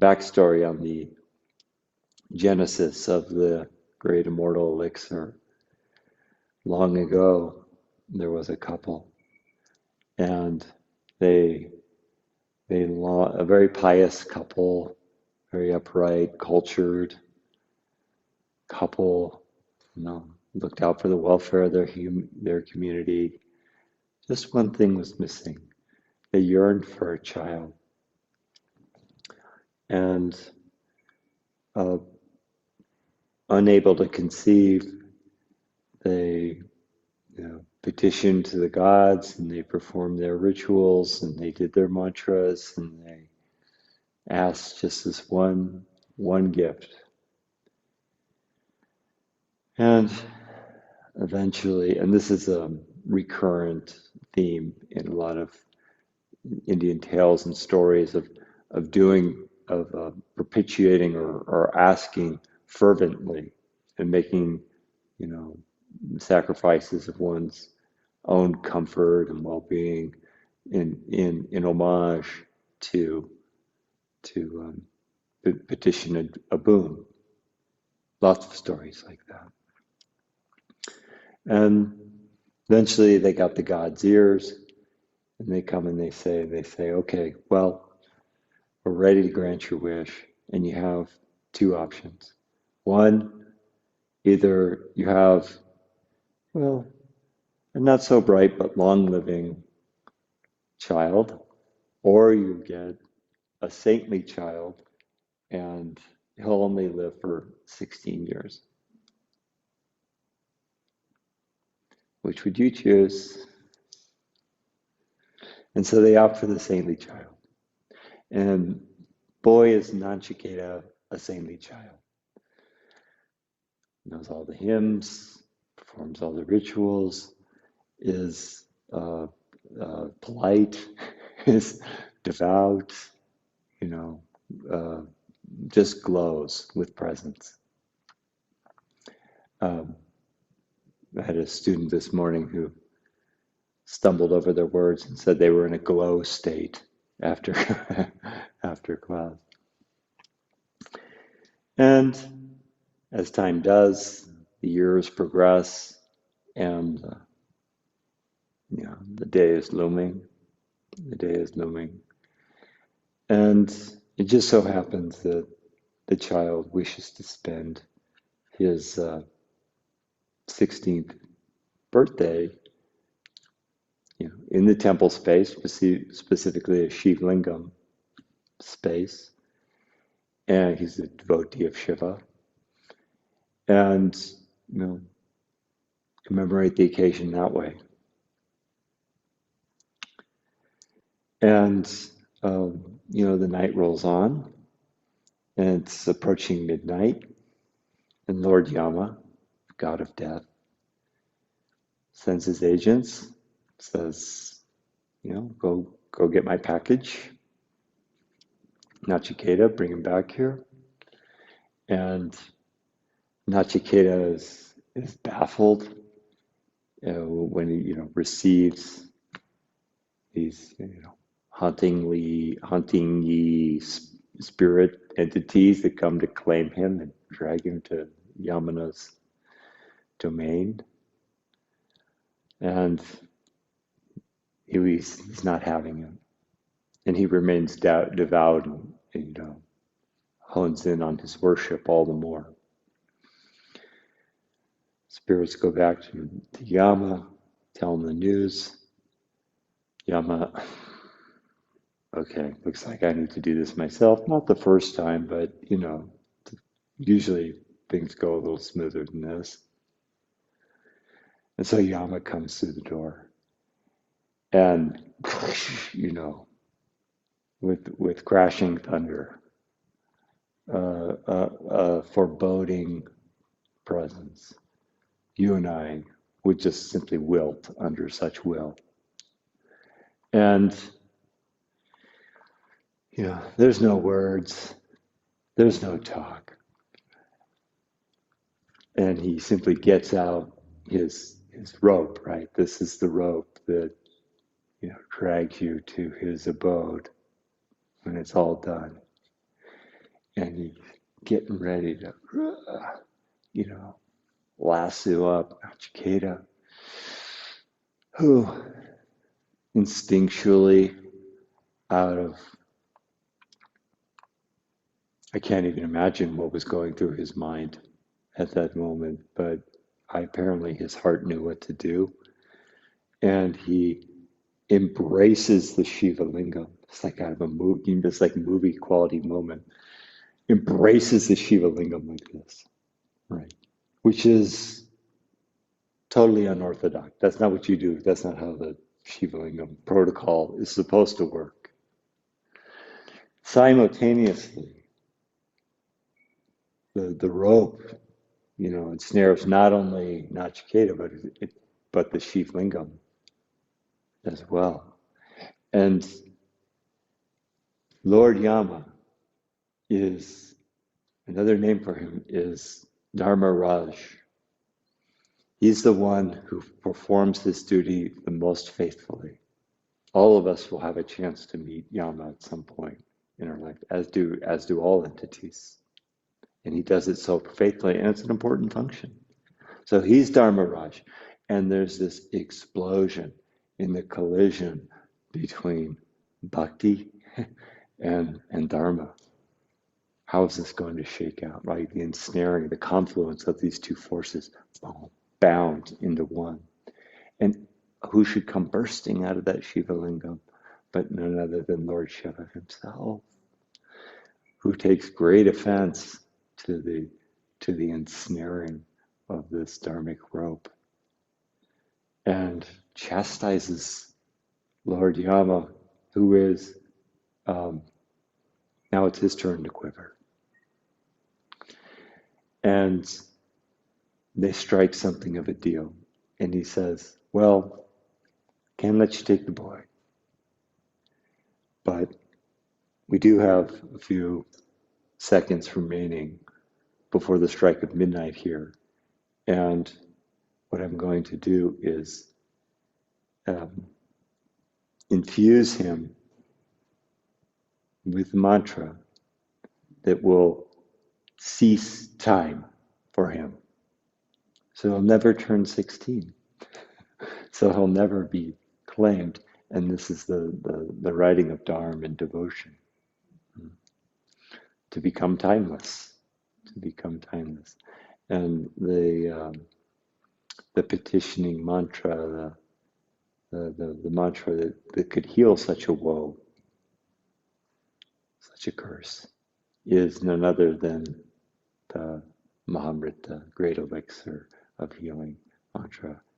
backstory on the genesis of the great immortal elixir. Long ago, there was a couple, and they a very pious couple, very upright, cultured couple, looked out for the welfare of their community. Just one thing was missing. They yearned for a child, and uh, unable to conceive, they petitioned to the gods, and they performed their rituals, and they did their mantras, and they asked just this one gift. And eventually, and this is a recurrent theme in a lot of Indian tales and stories of doing perpetuating or asking fervently and making sacrifices of one's own comfort and well-being in homage to petition a boon. Lots of stories like that. And eventually they got the god's ears, and they come and they say, okay, well, we're ready to grant your wish, and you have two options. One, either you have, well, a not so bright but long-living child, or you get a saintly child, and he'll only live for 16 years. Which would you choose? And so they opt for the saintly child. And boy, is Nachiketa a saintly child. Knows all the hymns, performs all the rituals, is polite, is devout, just glows with presence. I had a student this morning who stumbled over their words and said they were in a glow state after after class. And as time does, the years progress, and the day is looming. The day is looming, and it just so happens that the child wishes to spend his 16th birthday in the temple space, specifically a Shiv Lingam space. And he's a devotee of Shiva. And, commemorate the occasion that way. And, the night rolls on, and it's approaching midnight, and Lord Yama, god of death, sends his agents, says, go get my package. Nachiketa, bring him back here. And Nachiketa is baffled when he receives these hunting spirit entities that come to claim him and drag him to Yamana's domain. And he's not having him. And he remains devout and hones in on his worship all the more. Spirits go back to Yama, tell him the news. Yama, okay, looks like I need to do this myself. Not the first time, but usually things go a little smoother than this. And so Yama comes through the door, and with crashing thunder, a foreboding presence. You and I would just simply wilt under such will. And there's no words, there's no talk. And he simply gets out his rope, right? This is the rope that drags you to his abode when it's all done. and he's getting ready to, lasso up Nachiketa, who instinctually, out of, I can't even imagine what was going through his mind at that moment, but apparently his heart knew what to do, and he embraces the Shiva lingam. It's like out of a movie, this like movie quality moment. Embraces the Shiva lingam like this, right? Which is totally unorthodox. That's not what you do. That's not how the Shiva lingam protocol is supposed to work. Simultaneously, the rope, ensnares not only Nachiketa, but the Shiva lingam as well. And Lord Yama is, another name for him is Dharma Raj. He's the one who performs this duty the most faithfully. All of us will have a chance to meet Yama at some point in our life, as do all entities. And he does it so faithfully, and it's an important function. So he's Dharma Raj, and there's this explosion in the collision between bhakti and Dharma. How is this going to shake out, right? The ensnaring, the confluence of these two forces, boom, bound into one. And who should come bursting out of that Shiva lingam but none other than Lord Shiva himself, who takes great offense to the ensnaring of this dharmic rope and chastises Lord Yama, who is, now it's his turn to quiver. And they strike something of a deal. And he says, well, can't let you take the boy, but we do have a few seconds remaining before the strike of midnight here. And what I'm going to do is infuse him with mantra that will cease time for him. So he'll never turn 16. So he'll never be claimed. And this is the writing of Dharma and devotion. To become timeless. To become timeless. And the petitioning mantra, the mantra that could heal such a woe, such a curse, is none other than the Mahamrita, great elixir of healing mantra.